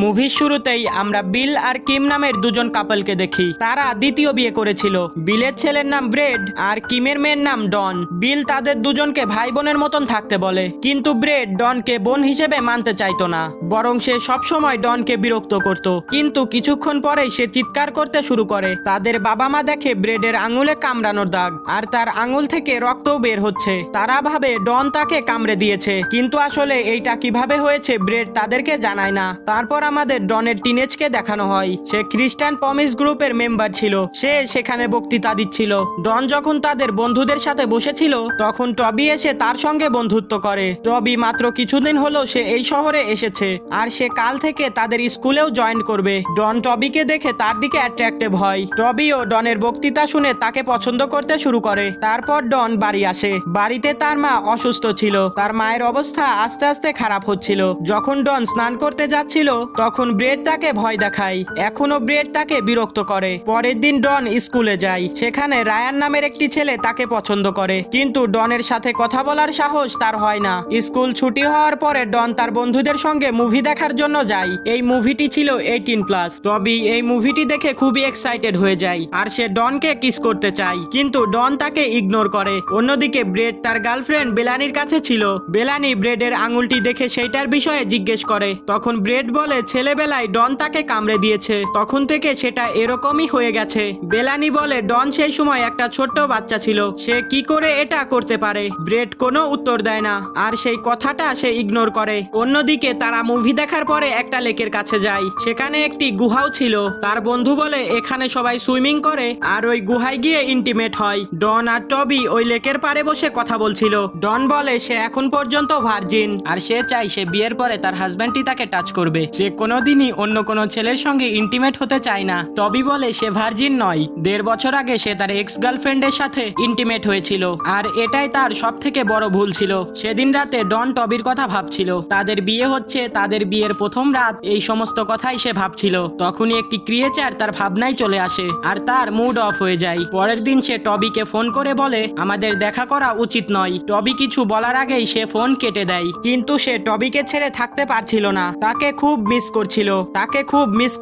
মুভির শুরুতেই আমরা বিল আর কিম নামের দুজন কাপলকে দেখি। তারা দ্বিতীয় বিয়ে করেছিল। বিলের ছেলের নাম ব্রেড আর কিমের মেয়ের নাম ডন। বিল তাদের দুজনকে ভাই বোনের মতন থাকতে বলে, কিন্তু ব্রেড ডনকে বোন হিসেবে মানতে চাইতো না, বরং সে সবসময় ডনকে বিরক্ত করত। কিন্তু কিছুক্ষণ পরেই সে চিৎকার করতে শুরু করে। তাদের বাবা মা দেখে ব্রেডের আঙুলে কামড়ানোর দাগ, আর তার আঙুল থেকে রক্তও বের হচ্ছে। তারা ভাবে ডন তাকে কামড়ে দিয়েছে, কিন্তু আসলে এইটা কিভাবে হয়েছে ব্রেড তাদেরকে জানায় না। তারপর আমাদের ডনের টিনেজকে দেখানো হয়। সে খ্রিস্টান প্রমিস গ্রুপের মেম্বার ছিল। সে সেখানে বক্তৃতা দিচ্ছিল। ডন যখন তাদের বন্ধুদের সাথে বসেছিল, তখন টবি এসে তার সঙ্গে বন্ধুত্ব করে। টবি মাত্র কিছুদিন হলো সে এই শহরে এসেছে, আর সে কাল থেকে তাদের স্কুলেও জয়েন করবে। ডন টবিকে দেখে তার দিকে অ্যাট্রাক্টিভ হয়। টবিও ডনের বক্তৃতা শুনে তাকে পছন্দ করতে শুরু করে। তারপর ডন বাড়ি আসে। বাড়িতে তার মা অসুস্থ ছিল। তার মায়ের অবস্থা আস্তে আস্তে খারাপ হচ্ছিল। যখন ডন স্নান করতে যাচ্ছিল, তখন ব্রেড তাকে ভয় দেখায়। এখনো ব্রেড তাকে বিরক্ত করে। পরের দিন ডন স্কুলে যায়। সেখানে রায়ান নামের একটি ছেলে তাকে পছন্দ করে, কিন্তু ডনের সাথে কথা বলার সাহস তার হয় না। স্কুল ছুটি হওয়ার পরে ডন তার বন্ধুদের সঙ্গে মুভি দেখার জন্য যায়। এই মুভিটি ছিল 18+। টবি এই মুভিটি দেখে খুবই এক্সাইটেড হয়ে যায়, আর সে ডনকে কিস করতে চায়, কিন্তু ডন তাকে ইগনোর করে। অন্যদিকে ব্রেড তার গার্লফ্রেন্ড বেলানির কাছে ছিল। বেলানি ব্রেডের আঙুলটি দেখে সেইটার বিষয়ে জিজ্ঞেস করে। তখন ব্রেড বলে ছেলেবেলায় ডন তাকে কামড়ে দিয়েছে, তখন থেকে সেটা এরকমই হয়ে গেছে। বেলানি বলে ডন সেই সময় একটা ছোট্ট বাচ্চা ছিল, সে কি করে এটা করতে পারে। ব্রেড কোনো উত্তর দেয় না, আর সেই কথাটা সে ইগনোর করে। অন্যদিকে তারা মুভি দেখার পরে একটা লেকের কাছে যায়। সেখানে একটি গুহাও ছিল। তার বন্ধু বলে এখানে সবাই সুইমিং করে, আর ওই গুহায় গিয়ে ইন্টিমেট হয়। ডন আর টবি ওই লেকের পারে বসে কথা বলছিল। ডন বলে সে এখন পর্যন্ত ভার্জিন, আর সে চাই সে বিয়ের পরে তার হাজবেন্ডটি তাকে টাচ করবে। সে কোনোদিনই অন্য কোনো ছেলের সঙ্গে ইন্টিমেট হতে চায় না। টবি বলে সে ভার্জিন নয়। 1.5 বছর আগে সে তার এক্স গার্লফ্রেন্ডের সাথে ইন্টিমেট হয়েছিল, আর এটাই তার সব থেকে বড় ভুল ছিল। সেদিন রাতে ডন টবির কথা ভাবছিল। তাদের বিয়ে হচ্ছে, তাদের বিয়ের প্রথম রাত, এই সমস্ত কথাই সে ভাবছিল। তখনই একটি ক্রিয়েচার তার ভাবনায় চলে আসে, আর তার মুড অফ হয়ে যায়। পরের দিন সে টবিকে ফোন করে বলে আমাদের দেখা করা উচিত নয়। টবি কিছু বলার আগেই সে ফোন কেটে দেয়, কিন্তু সে টবিকে ছেড়ে থাকতে পারছিল না। তাকে খুব মিস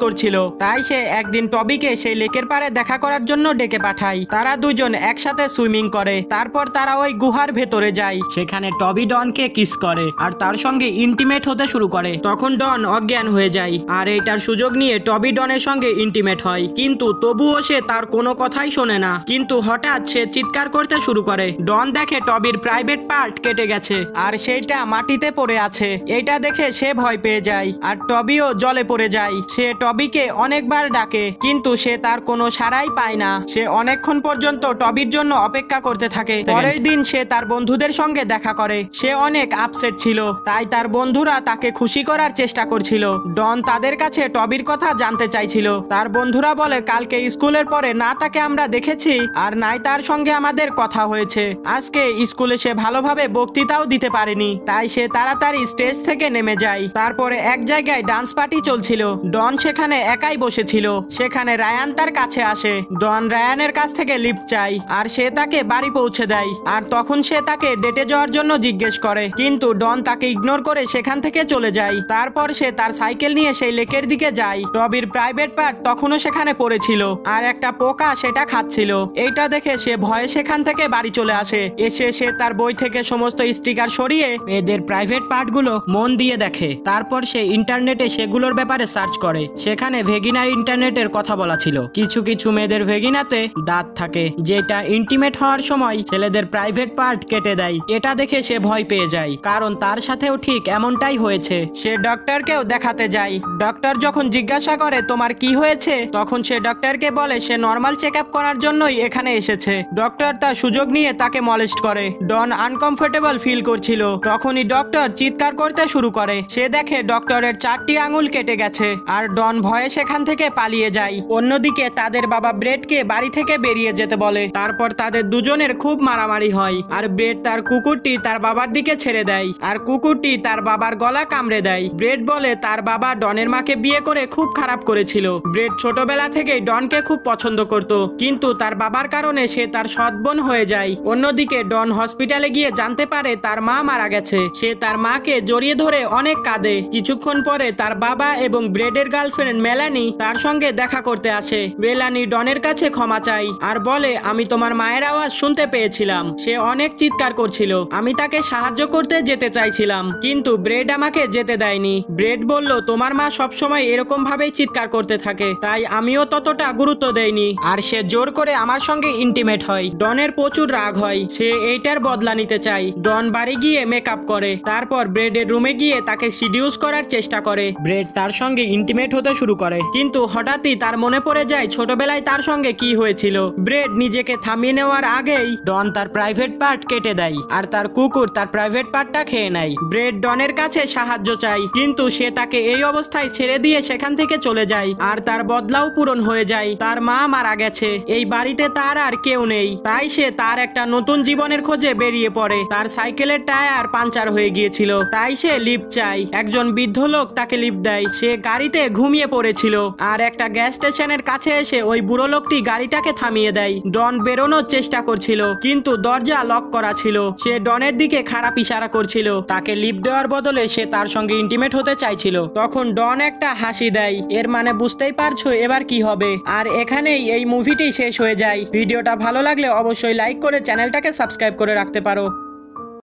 করছিল। তাই সে একদিন টবিকে সেই লেকের পারে দেখা করার জন্য ডেকে পাঠায়। তারা দুজন একসাথে সুইমিং করে। তারপর তারা ওই গুহার ভেতরে যায়। সেখানে টবি ডনকে কিস করে, আর তার সঙ্গে ইন্টিমেট হতে শুরু করে। তখন ডন অজ্ঞান হয়ে যায়, আর এইটার সুযোগ নিয়ে টবি ডনের সঙ্গে ইন্টিমেট হয়, কিন্তু তবুও সে তার কোনো কথাই শোনে না। কিন্তু হঠাৎ সে চিৎকার করতে শুরু করে। ডন দেখে টবির প্রাইভেট পার্ট কেটে গেছে, আর সেইটা মাটিতে পড়ে আছে। এইটা দেখে সে ভয় পেয়ে যায়, আর টবিও জলে পড়ে যায়। সে টবিকে অনেকবার ডাকে, কিন্তু সে তার কোনো সাড়াই পায় না। সে অনেকক্ষণ পর্যন্ত টবির জন্য অপেক্ষা করতে থাকে। পরের দিন সে তার বন্ধুদের সঙ্গে দেখা করে। সে অনেক আপসেট ছিল, তাই তার বন্ধুরা তাকে খুশি করার চেষ্টা করছিল। ডন তাদের কাছে টবির কথা জানতে চাইছিল। তার বন্ধুরা বলে কালকে স্কুলের পরে না তাকে আমরা দেখেছি, আর নাই তার সঙ্গে আমাদের কথা হয়েছে। আজকে স্কুলে সে ভালোভাবে বক্তৃতাও দিতে পারেনি, তাই সে তাড়াতাড়ি স্টেজ থেকে নেমে যায়। তারপরে এক জায়গায় ডান্স পার্টি চলছিল। ডন সেখানে একাই বসেছিল। সেখানে রায়ান তার কাছে আসে। ডন রায়ানের কাছ থেকে লিফট চাই, আর সে তাকে বাড়ি পৌঁছে দেয়। আর তখন সে তাকে ডেটে যাওয়ার জন্য জিজ্ঞেস করে, কিন্তু ডন তাকে ইগনোর করে সেখান থেকে চলে যায়। তারপর সে তার সাইকেল নিয়ে সেই লেকের দিকে যায়। টবির প্রাইভেট পার্ট তখনও সেখানে পড়েছিল, আর একটা পোকা সেটা খাচ্ছিল। এইটা দেখে সে ভয়ে সেখান থেকে বাড়ি চলে আসে। এসে সে তার বই থেকে সমস্ত স্টিকার সরিয়ে মেয়েদের প্রাইভেট পার্টগুলো মন দিয়ে দেখে। তারপর সে ইন্টারনেটে সেগুলোর ব্যাপারে সার্চ করে। সেখানে ভেগিনার ইন্টারনেটের কথা বলা ছিল। কিছু কিছু মেয়েদের ভেগিনাতে দাঁত থাকে, যেটা ইন্টিমেট হওয়ার সময় ছেলেদের প্রাইভেট পার্ট কেটে দেয়। এটা দেখে সে ভয় পেয়ে যায়, কারণ তার সাথেও ঠিক এমনটাই হয়েছে। সে ডক্টরকেও দেখাতে যায়। ডক্টর যখন জিজ্ঞাসা করে তোমার কি হয়েছে, তখন সে ডক্টরকে বলে সে নর্মাল চেক আপ করার জন্যই এখানে এসেছে। ডক্টর তার সুযোগ নিয়ে তাকে মলেস্ট করে। ডন আনকমফোর্টেবল ফিল করছিল। তখনই ডক্টর চিৎকার করতে শুরু করে। সে দেখে ডক্টরের 4টি আঙুল কেটে গেছে, আর ডন ভয়ে সেখান থেকে পালিয়ে যায়। অন্যদিকে তাদের বাবা ব্রেডকে বাড়ি থেকে বেরিয়ে যেতে বলে। তারপর তাদের দুজনের খুব মারামারি হয়, আর ব্রেড তার কুকুরটি তার বাবার দিকে ছেড়ে দেয়, আর কুকুরটি তার বাবার গলা কামড়ে দেয়। ব্রেড বলে তার বাবা ডনের মাকে বিয়ে করে খুব খারাপ করেছিল। ব্রেড ছোটবেলা থেকেই ডনকে খুব পছন্দ করত, কিন্তু তার বাবার কারণে সে তার সৎ বোন হয়ে যায়। অন্যদিকে ডন হসপিটালে গিয়ে জানতে পারে তার মা মারা গেছে। সে তার মাকে জড়িয়ে ধরে অনেক কাঁদে। কিছুক্ষণ পরে তার বাবা এবং ব্রেডের গার্লফ্রেন্ড মেলানি তার সঙ্গে দেখা করতে আসে। মেলানি ডনের কাছে ক্ষমা চায় আর বলে, আমি তোমার মায়ের আওয়াজ শুনতে পেয়েছিলাম, সে অনেক চিৎকার করছিল, আমি তাকে সাহায্য করতে যেতে চাইছিলাম, কিন্তু ব্রেড আমাকে যেতে দেয়নি। ব্রেড বলল, তোমার মা সবসময় এরকম ভাবেই চিৎকার করতে থাকে, তাই আমিও ততটা গুরুত্ব দেইনি। আর সে জোর করে আমার সঙ্গে ইন্টিমেট হয়। ডনের প্রচুর রাগ হয়, সে এইটার বদলা নিতে চায়। ডন বাড়ি গিয়ে মেকআপ করে, তারপর ব্রেডের রুমে গিয়ে তাকে সিডিউস করার চেষ্টা করে। ব্রেড তার সঙ্গে ইন্টিমেট হতে শুরু করে, কিন্তু হঠাৎই তার মনে পড়ে যায় ছোটবেলায় তার সঙ্গে কি হয়েছিল। ব্রেড নিজেকে থামিয়ে নেওয়ার আগেই ডন তার প্রাইভেট পার্ট কেটে দেয় আর তার কুকুর তার প্রাইভেট পার্টটা খেয়ে নেয়। ব্রেড ডনের কাছে সাহায্য চায়, কিন্তু সে তাকে এই অবস্থায় ছেড়ে দিয়ে সেখান থেকে চলে যায় আর তার বদলাও পূরণ হয়ে যায়। তার মা মারা গেছে, এই বাড়িতে তার আর কেউ নেই, তাই সে তার একটা নতুন জীবনের খোঁজে বেরিয়ে পড়ে। তার সাইকেলের টায়ার পাঞ্চার হয়ে গিয়েছিল, তাই সে লিফট চায়। একজন বৃদ্ধ লোক তাকে লিফট দেয়। সে গাড়িতে ঘুমিয়ে পড়েছিল আর একটা গ্যাস স্টেশনের কাছে এসে ওই বুড়ো লোকটি গাড়িটাকে থামিয়ে দেয়। ডন বেরোনোর চেষ্টা করছিল, কিন্তু দরজা লক করা ছিল। সে ডনের দিকে খারাপ ইশারা করছিল, তাকে লিফট দেওয়ার বদলে সে তার সঙ্গে ইন্টিমেট হতে চাইছিল। তখন ডন একটা হাসি দেয়, এর মানে বুঝতেই পারছো এবার কি হবে। আর এখানেই এই মুভিটি শেষ হয়ে যায়। ভিডিওটা ভালো লাগলে অবশ্যই লাইক করে চ্যানেলটাকে সাবস্ক্রাইব করে রাখতে পারো।